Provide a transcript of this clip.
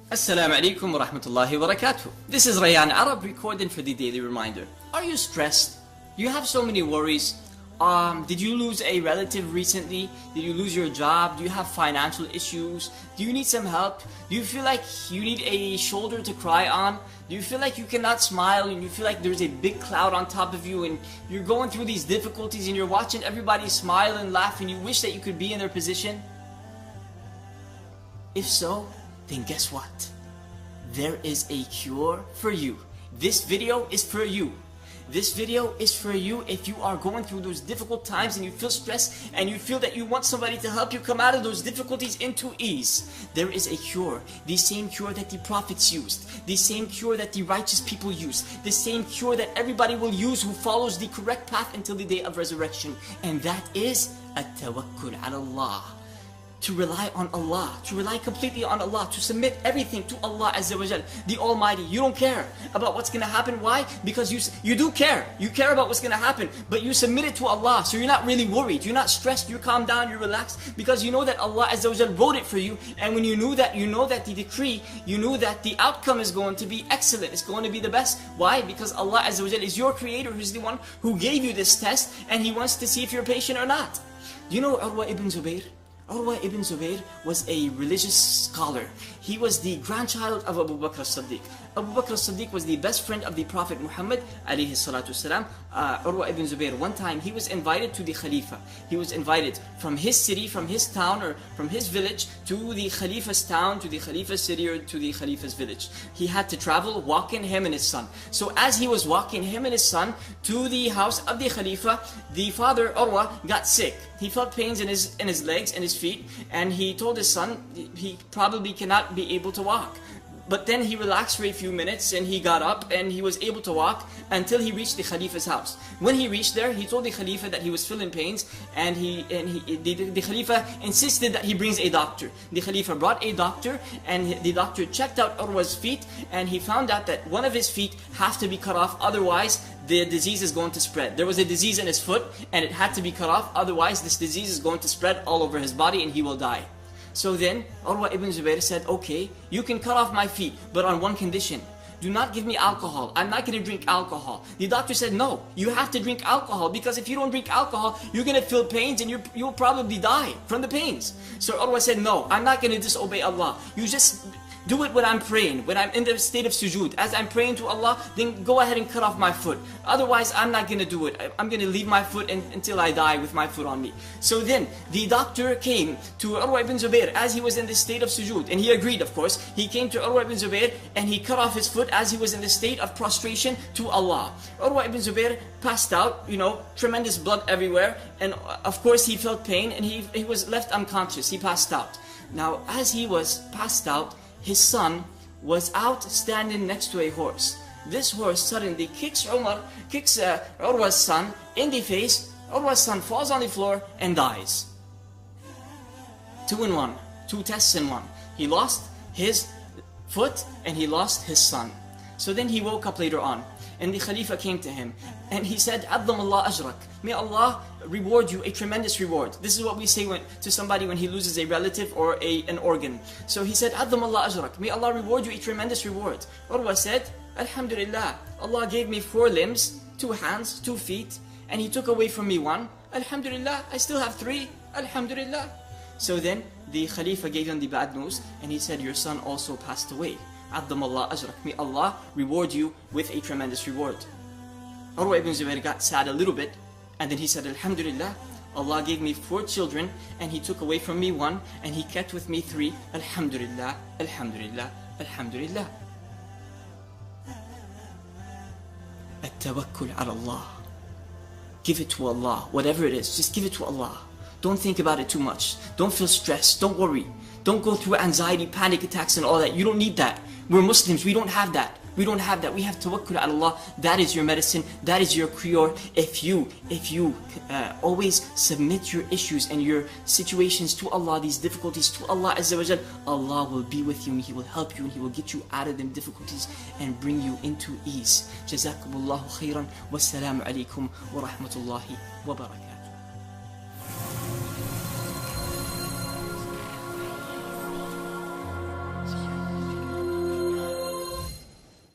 Assalamu alaikum wa rahmatullahi wa barakatuh. This is Rayan Arab recording for the daily reminder. Are you stressed? You have so many worries. Did you lose a relative recently? Did you lose your job? Do you have financial issues? Do you need some help? Do you feel like you need a shoulder to cry on? Do you feel like you cannot smile and you feel like there's a big cloud on top of you and you're going through these difficulties and you're watching everybody smile and laugh and you wish that you could be in their position? If so, then guess what? There is a cure for you. This video is for you. This video is for you if you are going through those difficult times and you feel stressed and you feel that you want somebody to help you come out of those difficulties into ease. There is a cure. The same cure that the prophets used. The same cure that the righteous people used. The same cure that everybody will use who follows the correct path until the day of resurrection. And that is at-tawakkul ala Allah. To rely on Allah, to rely completely on Allah, to submit everything to Allah Azza wa Jal, the Almighty. You don't care about what's going to happen. Why? Because you do care. You care about what's going to happen, but you submit it to Allah, so you're not really worried. You're not stressed. You calm down. You're relaxed because you know that Allah Azza wa Jal wrote it for you. And when you know that the decree, you know that the outcome is going to be excellent. It's going to be the best. Why? Because Allah Azza wa Jal is your creator, who's the one who gave you this test, and He wants to see if you're patient or not. Do you know Urwa ibn Zubayr? Urwa ibn Zubayr was a religious scholar. He was the grandchild of Abu Bakr as-Siddiq. Abu Bakr as-Siddiq was the best friend of the Prophet Muhammad alayhi salatu wasalam. Urwa ibn Zubayr, one time he was invited to the Khalifa. He was invited from his city, from his town or from his village to the Khalifa's town, to the Khalifa's city or to the Khalifa's village. He had to travel, walking, him and his son. So as he was walking, him and his son, to the house of the Khalifa, the father Urwa got sick. He felt pains in his legs and his feet, and he told his son he probably cannot be able to walk. But then he relaxed for a few minutes and he got up and he was able to walk until he reached the Khalifa's house. When he reached there, he told the Khalifa that he was feeling pains, and the Khalifa insisted that he brings a doctor. The Khalifa brought a doctor, and the doctor checked out Urwa's feet, and he found out that one of his feet have to be cut off, otherwise the disease is going to spread. There was a disease in his foot and it had to be cut off, otherwise this disease is going to spread all over his body and he will die. So then Urwa ibn Zubayr said, okay, you can cut off my feet, but on one condition. Do not give me alcohol. I'm not going to drink alcohol. The doctor said, no, you have to drink alcohol, because if you don't drink alcohol, you're going to feel pains and you'll probably die from the pains. So Urwa said, no, I'm not going to disobey Allah. You just do it when I'm praying, when I'm in the state of sujood. As I'm praying to Allah, then go ahead and cut off my foot. Otherwise, I'm not going to do it. I'm going to leave my foot until I die with my foot on me. So then, the doctor came to Urwa ibn Zubayr as he was in the state of sujood. And he agreed, of course. He came to Urwa ibn Zubayr and he cut off his foot as he was in the state of prostration to Allah. Urwa ibn Zubayr passed out, tremendous blood everywhere. And of course, he felt pain and he was left unconscious. He passed out. Now, as he was passed out, his son was out standing next to a horse. This horse suddenly kicks Urwa's son in the face. Urwa's son falls on the floor and dies. 2 in 1. 2 tests in 1. He lost his foot and he lost his son. So then he woke up later on, and the Khalifa came to him and he said, "Addam Allah ajrak." May Allah reward you a tremendous reward. This is what we say to somebody when he loses a relative or an organ. So he said, "Addam Allah ajrak." May Allah reward you a tremendous reward. Urwa said, "Alhamdulillah, Allah gave me 4 limbs, 2 hands, 2 feet, and He took away from me 1. Alhamdulillah, I still have 3. Alhamdulillah." So then the Khalifa gave him the bad news and he said, "Your son also passed away. Addam Allah ajrak." May Allah reward you with a tremendous reward. Urwa ibn Zubayr got sad a little bit, and then he said, "Alhamdulillah, Allah gave me 4 children and He took away from me 1, and He kept with me 3. Alhamdulillah, Alhamdulillah, Alhamdulillah." At-tawakkul ala Allah. Give it to Allah. Whatever it is, just give it to Allah. Don't think about it too much. Don't feel stressed. Don't worry. Don't go through anxiety, panic attacks and all that. You don't need that. We're Muslims. We don't have that. We don't have that. We have tawakkul ala Allah. That is your medicine. That is your cure. If you always submit your issues and your situations to Allah, these difficulties to Allah Azza wa Jal, Allah will be with you and He will help you and He will get you out of them difficulties and bring you into ease. Jazakumullahu khairan. Wassalamu alaikum wa rahmatullahi wa barakatuh.